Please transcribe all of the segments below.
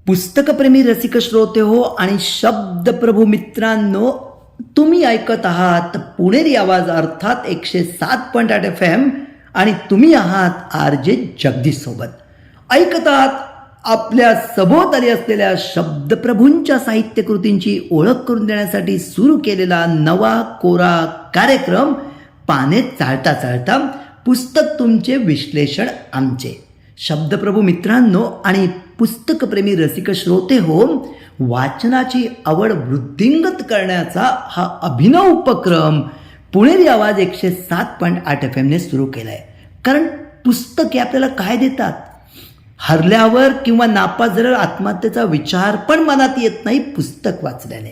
पुस्तकप्रेमी रसिक श्रोते हो आणि शब्दप्रभू मित्रांनो, तुम्ही ऐकत आहात पुणेरी आवाज अर्थात 107.8 FM आणि तुम्ही आहात RJ जगदीश सोबत. ऐकत आहात आपल्या सभोवताली असलेल्या शब्दप्रभूंच्या साहित्यकृतींची ओळख करून देण्यासाठी सुरू केलेला नवा कोरा कार्यक्रम पाने चाळता चाळता पुस्तक तुमचे विश्लेषण आमचे. शब्दप्रभू मित्रांनो आणि पुस्तकप्रेमी रसिक श्रोते हो, वाचनाची आवड वृद्धिंगत करण्याचा हा अभिनव उपक्रम पुणेरी आवाज 107.8 FM ने सुरू केला आहे. कारण पुस्तके आपल्याला काय देतात? हरल्यावर किंवा नापास झाल्यावर आत्महत्येचा विचार पण मनात येत नाही पुस्तक वाचल्याने.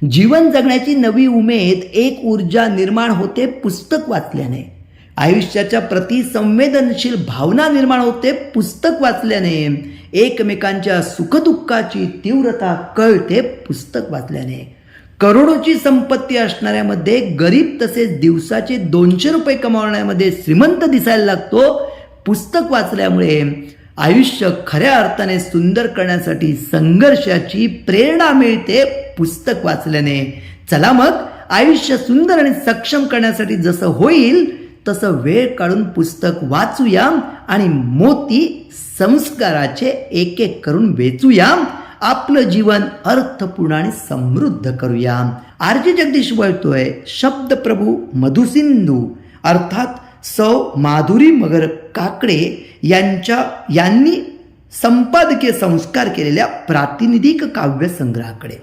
जीवन जगण्याची नवी उमेद, एक ऊर्जा निर्माण होते पुस्तक वाचल्याने. आयुष्याच्या प्रति संवेदनशील भावना निर्माण होते पुस्तक वाचल्याने. एकमेकांच्या सुखदुःखाची तीव्रता कळते पुस्तक वाचल्याने. करोडोची संपत्ती असणाऱ्यामध्ये गरीब तसेच दिवसाचे 200 रुपये कमावण्यामध्ये श्रीमंत दिसायला लागतो पुस्तक वाचल्यामुळे. आयुष्य खऱ्या अर्थाने सुंदर करण्यासाठी संघर्षाची प्रेरणा मिळते पुस्तक वाचल्याने. चला मग, आयुष्य सुंदर आणि सक्षम करण्यासाठी जसं होईल तसं वेळ काढून पुस्तक वाचूया आणि मोती संस्काराचे एक एक करून वेचूया. आपलं जीवन अर्थपूर्ण आणि समृद्ध करूया. RJ जगदीश बोलतोय. शब्दप्रभू मधुसिंधू अर्थात सौ माधुरी मगर काकडे यांनी संपादकीय संस्कार केलेल्या प्रातिनिधिक काव्यसंग्रहाकडे.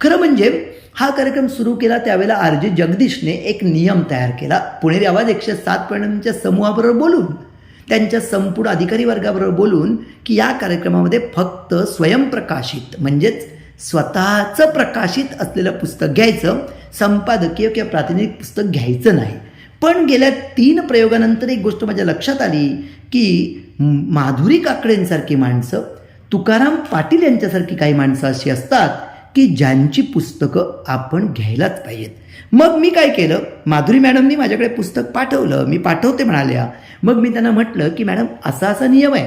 खरं म्हणजे हा कार्यक्रम सुरू केला त्यावेळेला RJ जगदीशने एक नियम तयार केला. पुणेरी आवाज 107.8च्या समूहाबरोबर बोलून, त्यांच्या संपूर्ण अधिकारी वर्गाबरोबर बोलून की या कार्यक्रमामध्ये फक्त स्वयंप्रकाशित म्हणजेच स्वतःचं प्रकाशित असलेलं पुस्तक घ्यायचं, संपादकीय किंवा प्रातिनिधिक पुस्तक घ्यायचं नाही. पण गेल्या 3 प्रयोगानंतर एक गोष्ट माझ्या लक्षात आली की माधुरी काकडेंसारखी माणसं, तुकाराम पाटील यांच्यासारखी काही माणसं अशी असतात की ज्यांची पुस्तकं आपण घ्यायलाच पाहिजेत. मग मी काय केलं, माधुरी मॅडमनी माझ्याकडे पुस्तक पाठवलं, मी पाठवते म्हणाल्या. मग मी त्यांना म्हटलं की मॅडम असा नियम आहे,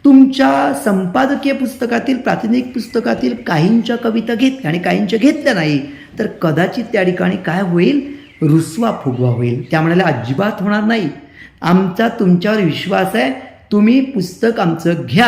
तुमच्या संपादकीय पुस्तकातील प्रातिनिधिक पुस्तकातील काहींच्या कविता घेतल्या आणि काहींच्या घेतल्या नाही तर कदाचित त्या ठिकाणी काय होईल, रुसवा फुगवा होईल. त्या म्हणाल्या अजिबात होणार नाही, आमचा तुमच्यावर विश्वास आहे, तुम्ही पुस्तक आमचं घ्या.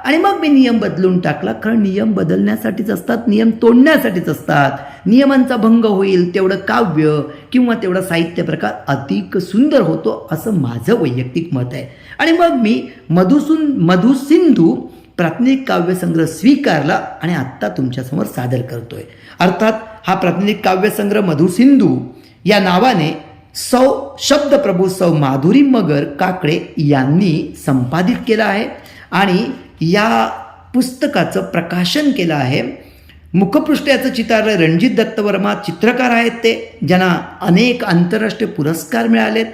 आणि मग मी नियम बदलून टाकला. कारण नियम बदलण्यासाठीच असतात, नियम तोडण्यासाठीच असतात. नियमांचा भंग होईल तेवढं काव्य किंवा तेवढा साहित्य प्रकार अधिक सुंदर होतो असं माझं वैयक्तिक मत आहे. आणि मग मी मधुसिंधू प्रातिनिधिक काव्यसंग्रह स्वीकारला आणि आत्ता तुमच्यासमोर सादर करतोय. अर्थात हा प्रातिनिधिक काव्यसंग्रह मधुसिंधू या नावाने शब्दप्रभू सौ माधुरी मगर काकडे यांनी संपादित केला आहे आणि या पुस्तकाचं प्रकाशन केलं आहे. मुखपृष्ठ याचं चितारलं रणजित दत्त वर्मा चित्रकार आहेत ते, ज्यांना अनेक आंतरराष्ट्रीय पुरस्कार मिळालेत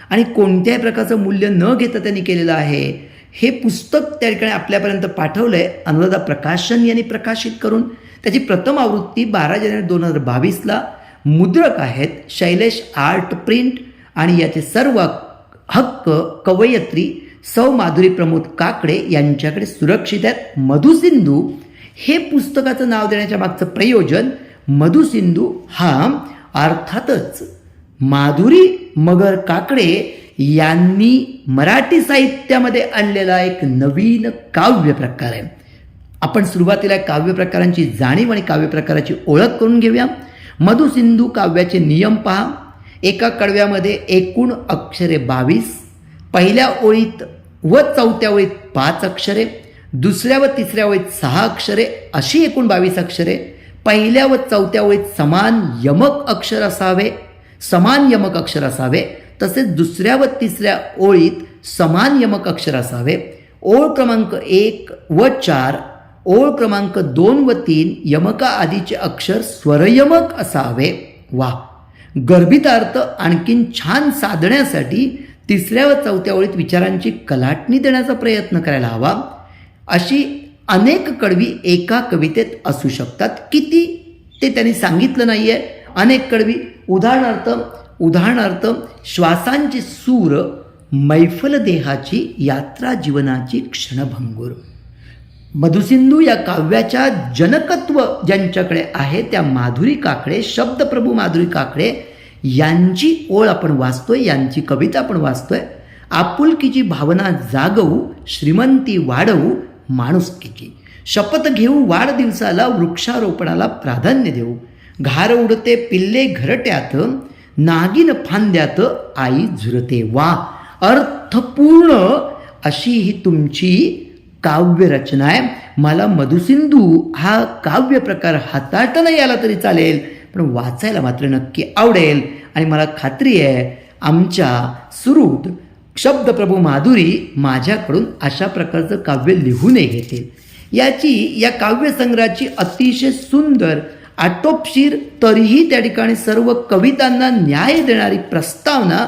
आणि कोणत्याही प्रकारचं मूल्य न घेता त्यांनी केलेलं आहे. हे पुस्तक त्या ठिकाणी आपल्यापर्यंत पाठवलं आहे अनुराधा प्रकाशन यांनी प्रकाशित करून. त्याची प्रथम आवृत्ती 12 जानेवारी 2022ला. मुद्रक आहेत शैलेश आर्ट प्रिंट आणि याचे सर्व हक्क कवयित्री सौ माधुरी प्रमोद काकडे यांच्याकडे सुरक्षित आहेत. मधुसिंधू हे पुस्तकाचं नाव देण्याच्या मागचं प्रयोजन, मधुसिंधू हा अर्थातच माधुरी मगर काकडे यांनी मराठी साहित्यामध्ये आणलेला एक नवीन काव्य प्रकार आहे. आपण सुरुवातीला काव्य प्रकारांची जाणीव आणि काव्य प्रकाराची ओळख करून घेऊया. मधुसिंधू काव्याचे नियम पहा. एका कडव्यामध्ये एकूण अक्षरे 22, पहिल्या ओळीत व चौथ्या ओळीत 5 अक्षरे, दुसऱ्या व तिसऱ्या ओळीत 6 अक्षरे, अशी एकूण 22 अक्षरे. पहिल्या व चौथ्या ओळीत समान यमक अक्षर असावे तसेच दुसऱ्या व तिसऱ्या ओळीत समान यमक अक्षर असावे. ओळ क्रमांक 1 व 4, ओळ क्रमांक 2 व 3 यमका आधीचे अक्षर स्वरयमक असावे. वा, गर्भितार्थ आणखीन छान साधण्यासाठी तिसऱ्या व चौथ्या ओळीत विचारांची कलाटणी देण्याचा प्रयत्न करायला हवा. अशी अनेक कडवी एका कवितेत असू शकतात. किती ते त्यांनी सांगितलं नाही आहे. अनेक कडवी उदाहरणार्थ श्वासांची सूर, मैफल देहाची यात्रा जीवनाची क्षणभंगूर. मधुसिंधू या काव्याच्या जनकत्व ज्यांच्याकडे आहे त्या माधुरी काकडे, शब्दप्रभू माधुरी काकडे यांची ओळ आपण वाचतोय, यांची कविता आपण वाचतोय. आपुलकीची भावना जागवू, श्रीमंती वाढवू, माणुसकीची शपथ घेऊ, वाढदिवसाला वृक्षारोपणाला प्राधान्य देऊ. घार उडते पिल्ले घरट्यात, नागिन फांद्यात आई झुरते. वा, अर्थपूर्ण अशी ही तुमची काव्यरचना आहे. मला मधुसिंधू हा काव्य प्रकार हाताळता नाही आला तरी चालेल, पण वाचायला मात्र नक्की आवडेल. आणि मला खात्री आहे आमच्या सुहृद शब्दप्रभू माधुरी माझ्याकडून अशा प्रकारचं काव्य लिहूनही घेतील. या काव्यसंग्रहाची अतिशय सुंदर, आटोपशीर, तरीही त्या ठिकाणी सर्व कवितांना न्याय देणारी प्रस्तावना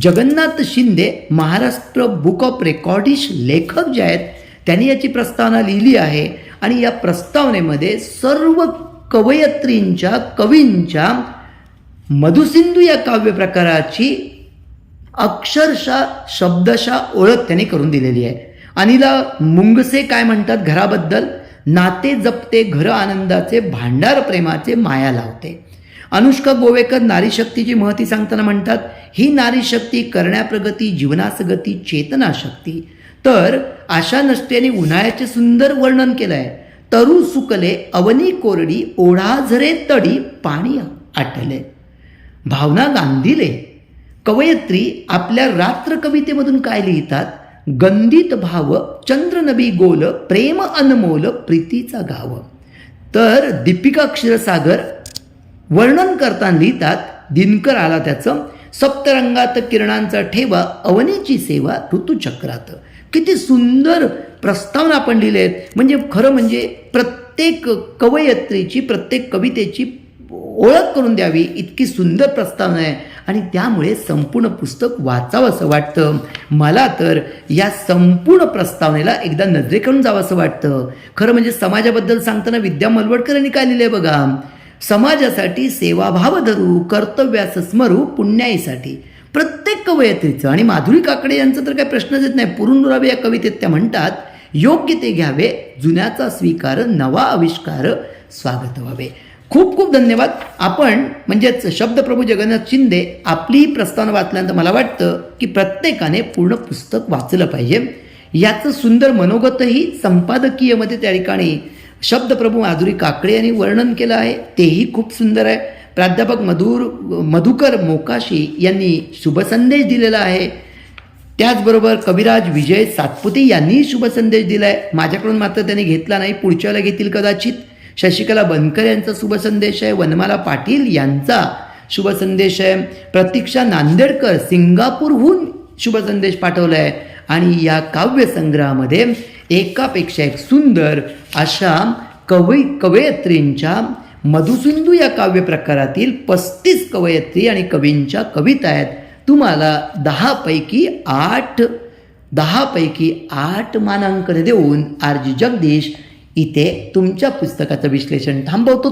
जगन्नाथ शिंदे, महाराष्ट्र बुक ऑफ रेकॉर्डिश लेखक जे आहेत त्यांनी याची प्रस्तावना लिहिली आहे. आणि या प्रस्तावनेमध्ये सर्व कवयित्रींच्या, कवींच्या मधुसिंधू या काव्य प्रकाराची अक्षरशः शब्दशः ओळख त्यांनी करून दिलेली आहे. अनिला मुंगसे काय म्हणतात घराबद्दल? नाते जपते घर आनंदाचे, भांडार प्रेमाचे, माया लावते. अनुष्का गोवेकर नारी शक्तीची महती सांगताना म्हणतात, ही नारी शक्ती करण्याप्रगती, जीवनास गती, चेतना शक्ती. तर आशा नसत्याने उन्हाळ्याचे सुंदर वर्णन केलं आहे. तरु सुकले अवनी कोरडी, ओढा झरे तडी, पाणी आटले. भावना गांधीले कवयित्री आपल्या रात्र कवितेमधून काय लिहितात? गंधित भाव चंद्रनबी गोल, प्रेम अनमोल, प्रीतीचा गाव. तर दीपिका क्षीरसागर वर्णन करताना लिहितात, दिनकर आला त्याचं, सप्तरंगात किरणांचा ठेवा, अवनीची सेवा ऋतुचक्रात. किती सुंदर प्रस्तावना आपण लिहिले आहेत. म्हणजे खरं म्हणजे प्रत्येक कवयित्रीची, प्रत्येक कवितेची ओळख करून द्यावी इतकी सुंदर प्रस्तावना आहे. आणि त्यामुळे संपूर्ण पुस्तक वाचावं असं वाटतं. मला तर या संपूर्ण प्रस्तावनेला एकदा नजरेकडून जावं असं वाटतं. खरं म्हणजे समाजाबद्दल सांगताना विद्या मलवडकर यांनी काय लिहिलंय बघा, समाजासाठी सेवाभाव धरू, कर्तव्यास स्मरू, पुण्याईसाठी. प्रत्येक कवयित्रीचं, आणि माधुरी काकडे यांचं तर काही प्रश्नच येत नाही. पुरुनरावे या कवितेत त्या म्हणतात, योग्य ते घ्यावे, जुन्याचा स्वीकार, नवा आविष्कार स्वागत व्हावे. खूप खूप धन्यवाद. आपण म्हणजेच शब्दप्रभू जगन्नाथ शिंदे आपली ही प्रस्तावना वाचल्यानंतर मला वाटतं की प्रत्येकाने पूर्ण पुस्तक वाचलं पाहिजे. याचं सुंदर मनोगतही संपादकीयमध्ये त्या ठिकाणी शब्दप्रभू माधुरी काकडे यांनी वर्णन केलं आहे, तेही खूप सुंदर आहे. प्राध्यापक मधुकर मोकाशी यांनी शुभसंदेश दिलेला आहे. त्याचबरोबर कविराज विजय सातपुते यांनी शुभसंदेश दिला आहे. माझ्याकडून मात्र त्यांनी घेतला नाही, पुढच्या वेळेला घेतील कदाचित. शशिकला बनकर यांचा शुभसंदेश आहे. वनमाला पाटील यांचा शुभसंदेश आहे. प्रतीक्षा नांदेडकर सिंगापूरहून शुभसंदेश पाठवला आहे. आणि या काव्यसंग्रहामध्ये एकापेक्षा एक सुंदर अशा कवयित्रींच्या मधुसिंधू या काव्य प्रकारातील 35 कवयित्री आणि कवींच्या कविता आहेत. तुम्हाला 10 पैकी 8 मानांकन देऊन आर.जी. जगदीश इथे तुमच्या पुस्तकाचं विश्लेषण थांबवतो.